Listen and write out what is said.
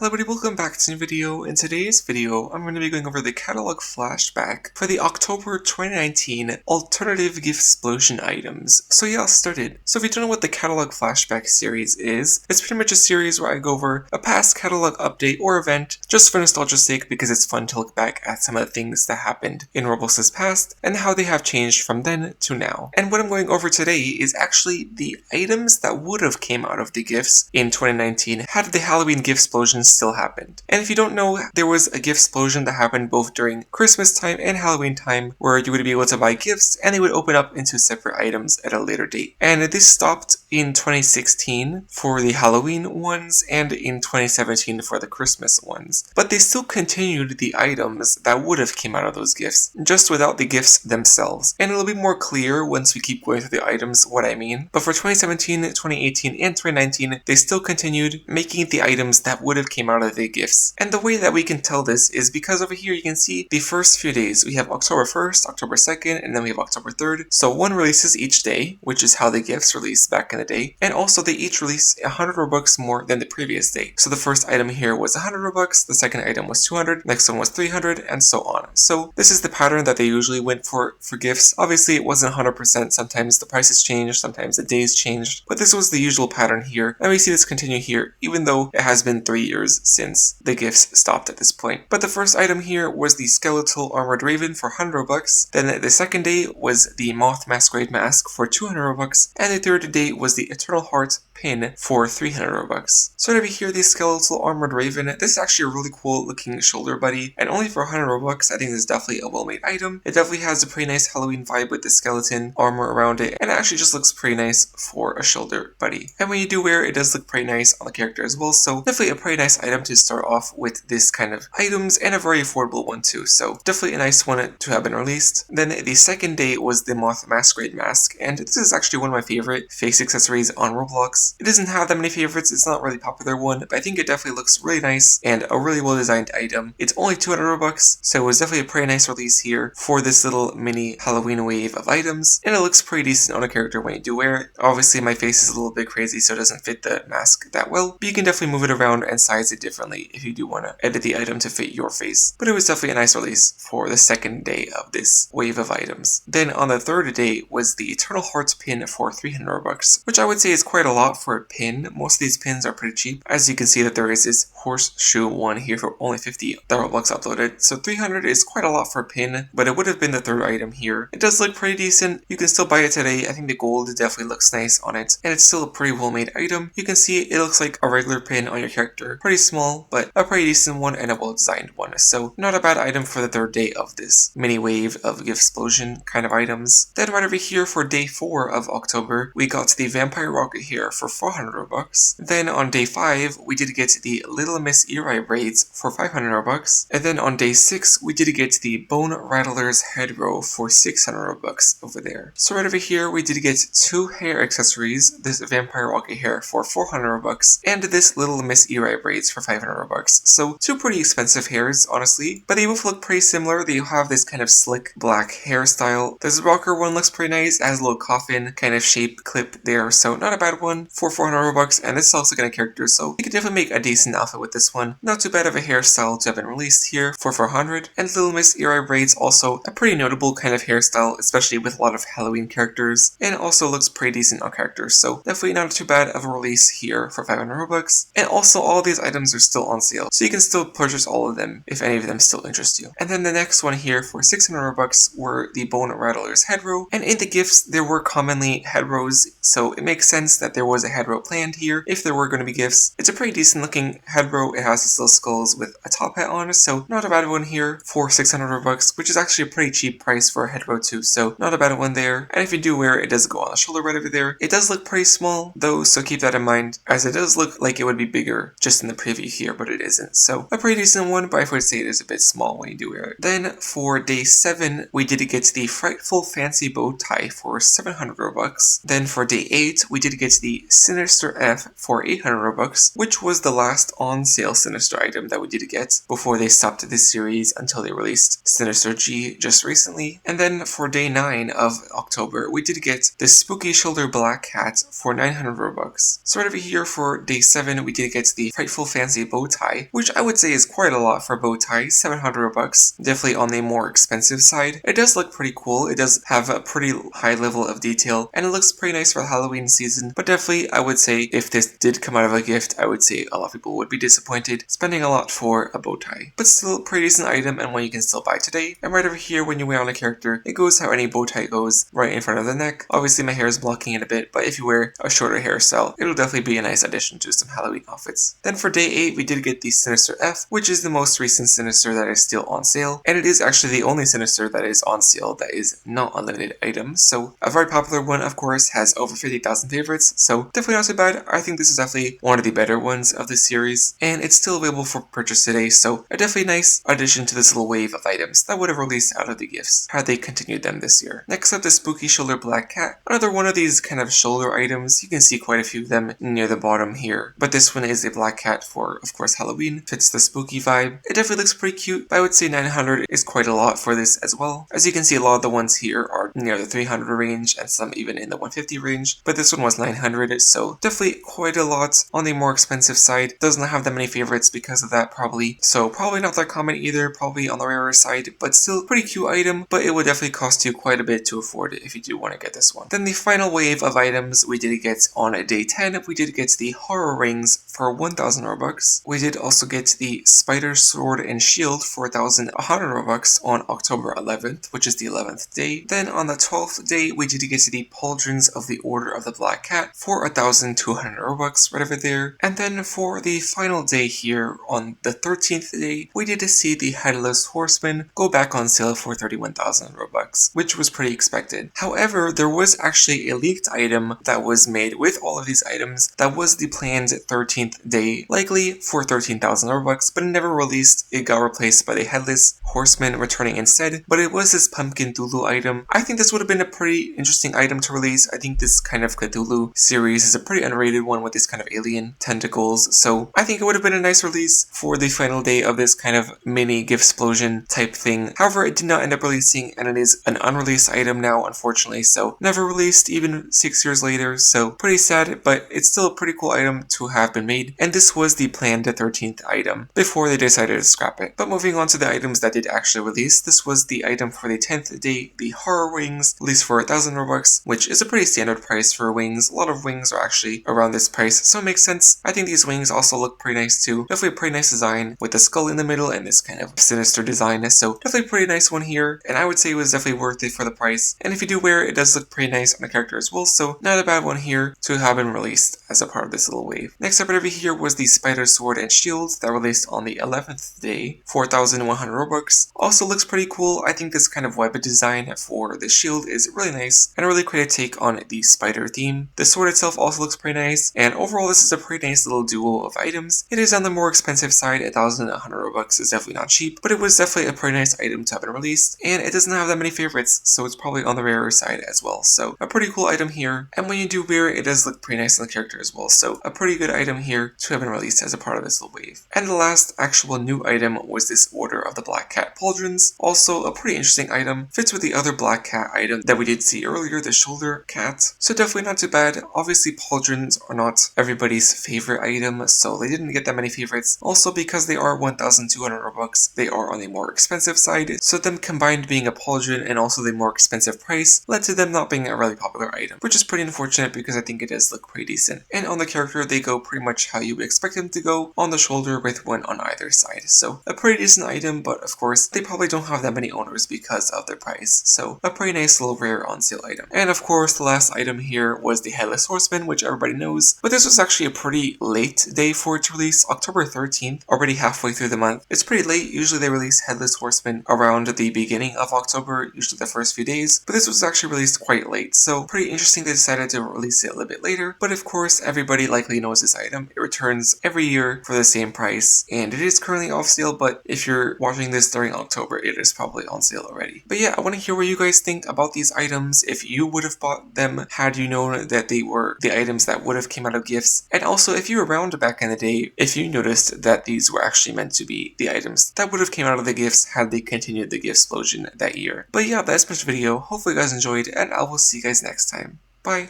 Hello everybody, welcome back to a new video. In today's video, I'm going to be going over the catalog flashback for the October 2019 alternative Giftsplosion items. So yeah, I'll start it. So if you don't know what the catalog flashback series is, it's pretty much a series where I go over a past catalog update or event just for nostalgia's sake because it's fun to look back at some of the things that happened in Roblox's past and how they have changed from then to now. And what I'm going over today is actually the items that would have came out of the gifts in 2019 had the Halloween Giftsplosion still happened. And if you don't know, there was a Giftsplosion that happened both during Christmas time and Halloween time where you would be able to buy gifts and they would open up into separate items at a later date. And this stopped in 2016 for the Halloween ones and in 2017 for the Christmas ones. But they still continued the items that would have came out of those gifts, just without the gifts themselves. And it'll be more clear once we keep going through the items what I mean. But for 2017, 2018, and 2019, they still continued making the items that would have came out of the gifts. And the way that we can tell this is because over here you can see the first few days. We have October 1st, October 2nd, and then we have October 3rd. So one releases each day, which is how the gifts released back in the day. And also they each release 100 Robux more than the previous day. So the first item here was 100 Robux, the second item was 200, next one was 300, and so on. So this is the pattern that they usually went for gifts. Obviously it wasn't 100%, sometimes the prices changed, sometimes the days changed, but this was the usual pattern here. And we see this continue here, even though it has been 3 years since the gifts stopped at this point. But the first item here was the Skeletal Armored Raven for 100 Robux. Then the second day was the Moth Masquerade Mask for 200 Robux. And the third day was the Eternal Heart pin for 300 Robux. So over here, the Skeletal Armored Raven, this is actually a really cool looking shoulder buddy, and only for 100 Robux, I think this is definitely a well-made item. It definitely has a pretty nice Halloween vibe with the skeleton armor around it, and it actually just looks pretty nice for a shoulder buddy. And when you do wear it, it does look pretty nice on the character as well, so definitely a pretty nice item to start off with this kind of items, and a very affordable one too, so definitely a nice one to have been released. Then the second day was the Moth Masquerade Mask, and this is actually one of my favorite face accessories on Roblox. It doesn't have that many favorites, it's not really a popular one, but I think it definitely looks really nice and a really well designed item. It's only 200 Robux, so it was definitely a pretty nice release here for this little mini Halloween wave of items, and it looks pretty decent on a character when you do wear it. Obviously my face is a little bit crazy, so it doesn't fit the mask that well, but you can definitely move it around and size it differently if you do want to edit the item to fit your face. But it was definitely a nice release for the second day of this wave of items. Then on the third day was the Eternal Hearts pin for 300 Robux, which I would say is quite a lot for a pin. Most of these pins are pretty cheap. As you can see that there is this horseshoe one here for only 50 that Roblox uploaded. So 300 is quite a lot for a pin, but it would have been the third item here. It does look pretty decent. You can still buy it today. I think the gold definitely looks nice on it, and it's still a pretty well made item. You can see it looks like a regular pin on your character. Pretty small, but a pretty decent one and a well designed one. So not a bad item for the third day of this mini wave of Giftsplosion kind of items. Then right over here for day 4 of October, we got the Vampire Rocket here for 400 Robux. Then on day 5, we did get the Little Miss Ear braids for 500 Robux. And then on day 6, we did get the Bone Rattler's head row for 600 Robux over there. So right over here, we did get 2 hair accessories, this Vampire Rocket hair for 400 Robux, and this Little Miss Ear braids for 500 Robux. So 2 pretty expensive hairs, honestly, but they both look pretty similar. They have this kind of slick black hairstyle. This rocker one looks pretty nice, it has a little coffin kind of shape clip there, so not a bad one for 400 Robux, and this is also kind of character, so you could definitely make a decent outfit with this one. Not too bad of a hairstyle to have been released here for 400, and Little Miss Ear braids also a pretty notable kind of hairstyle, especially with a lot of Halloween characters, and it also looks pretty decent on characters, so definitely not too bad of a release here for 500 Robux. And also all these items are still on sale, so you can still purchase all of them if any of them still interest you. And then the next one here for 600 Robux were the Bone Rattler's head row, and in the gifts there were commonly head rows, so it makes sense that there was a head row planned here if there were going to be gifts. It's a pretty decent looking head row. It has these little skulls with a top hat on, so not a bad one here for 600 Robux, which is actually a pretty cheap price for a head row too, so not a bad one there. And if you do wear it, it does go on the shoulder right over there. It does look pretty small though, so keep that in mind, as it does look like it would be bigger just in the preview here, but it isn't. So a pretty decent one, but I would say it is a bit small when you do wear it. Then for day 7, we did get the Frightful Fancy Bow Tie for 700 Robux. Then for day 8, we did get the Sinister F for 800 Robux, which was the last on sale Sinister item that we did get before they stopped this series until they released Sinister G just recently. And then for day 9 of October, we did get the Spooky Shoulder Black Hat for 900 Robux. So right over here for day 7, we did get the Frightful Fancy Bow Tie, which I would say is quite a lot for a bow tie, 700 Robux, definitely on the more expensive side. It does look pretty cool, it does have a pretty high level of detail, and it looks pretty nice for the Halloween season, but definitely I would say if this did come out of a gift, I would say a lot of people would be disappointed spending a lot for a bow tie. But still a pretty decent item and one you can still buy today. And right over here when you wear on a character, it goes how any bow tie goes, right in front of the neck. Obviously my hair is blocking it a bit, but if you wear a shorter hairstyle, it'll definitely be a nice addition to some Halloween outfits. Then for day 8, we did get the Sinister F, which is the most recent Sinister that is still on sale, and it is actually the only Sinister that is on sale that is not a limited item. So a very popular one, of course, has over 50,000 favorites, so definitely not too bad. I think this is definitely one of the better ones of this series, and it's still available for purchase today, so a definitely nice addition to this little wave of items that would have released out of the gifts had they continued them this year. Next up, the Spooky Shoulder Black Cat, another one of these kind of shoulder items. You can see quite a few of them near the bottom here, but this one is a black cat for, of course, Halloween. Fits the spooky vibe. It definitely looks pretty cute, but I would say 900 is quite a lot for this as well. As you can see, a lot of the ones here are near the 300 range and some even in the 150 range, but this one was 900, so definitely quite a lot on the more expensive side. Doesn't have that many favorites because of that probably, so probably not that common either, probably on the rarer side, but still pretty cute item, but it would definitely cost you quite a bit to afford it if you do want to get this one. Then the final wave of items we did get on day 10, we did get the Horror Rings for 1000 Robux. We did also get the Spider Sword and Shield for 1100 Robux on October 11th, which is the 11th day. Then on the 12th day, we did get the Pauldrons of the Order of the Black Cat for 1200 Robux right over there. And then for the final day here, on the 13th day, we did see the Headless Horseman go back on sale for 31,000 Robux, which was pretty expected. However, there was actually a leaked item that was made with all of these items that was the planned 13th day, likely for 13,000 Robux, but it never released. It got replaced by the Headless Horseman returning instead, but it was this Pumpkin Cthulhu item. I think this would have been a pretty interesting item to release. I think this kind of Cthulhu series is a pretty underrated one with this kind of alien tentacles, so I think it would have been a nice release for the final day of this kind of mini Giftsplosion type thing. However, it did not end up releasing, and it is an unreleased item now, unfortunately, so never released even 6 years later, so pretty sad, but it's still a pretty cool item to have been made, and this was the planned 13th item before they decided to scrap it. But moving on to the items that did actually release, this was the item for the 10th day, the Horror Wings, released for 1000 Robux, which is a pretty standard price for wings. A lot of wings are actually around this price, so it makes sense. I think these wings also look pretty nice too. Definitely a pretty nice design with the skull in the middle and this kind of sinister design, so definitely a pretty nice one here, and I would say it was definitely worth it for the price. And if you do wear it, it does look pretty nice on the character as well, so not a bad one here to have been released as a part of this little wave. Next up right over here was the Spider Sword and Shield that released on the 11th day, 4,100 Robux. Also looks pretty cool. I think this kind of web design for the shield is really nice and a really creative take on the spider theme. The sword itself also looks pretty nice, and overall this is a pretty nice little duo of items. It is on the more expensive side. 1,100 Robux is definitely not cheap, but it was definitely a pretty nice item to have been released, and it doesn't have that many favorites, so it's probably on the rarer side as well. So a pretty cool item here, and when you do wear it, it does look pretty nice on the character as well, so a pretty good item here to have been released as a part of this little wave. And the last actual new item was this Order of the Black Cat Pauldrons, also a pretty interesting item, fits with the other Black Cat item that we did see earlier, the Shoulder Cat, so definitely not too bad. Obviously Pauldrons are not everybody's favorite item, so they didn't get that many favorites. Also because they are 1,200 Robux, they are on the more expensive side, so them combined being a Pauldron and also the more expensive price led to them not being a really popular item, which is pretty unfortunate because I think it does look pretty decent. And on the character, they go pretty much how you would expect them to go, on the shoulder with one on either side. So a pretty decent item, but of course they probably don't have that many owners because of their price. So a pretty nice little rare on sale item. And of course the last item here was the Headless Horseman, which everybody knows, but this was actually a pretty late day for it to release, October 13th, already halfway through the month. It's pretty late. Usually they release Headless Horseman around the beginning of October, usually the first few days, but this was actually released quite late, so pretty interesting they decided to release it a little bit later. But of course everybody likely knows this item. It returns every year for the same price, and it is currently off sale, but if you're watching this during October, it is probably on sale already. But yeah, I want to hear what you guys think about these items, if you would have bought them had you known that they were the items that would have came out of gifts, and also if you were around back in the day, if you noticed that these were actually meant to be the items that would have came out of the gifts had they continued the Giftsplosion that year. But yeah, that's much video. Hopefully you guys enjoyed, and I will see you guys next time. Bye!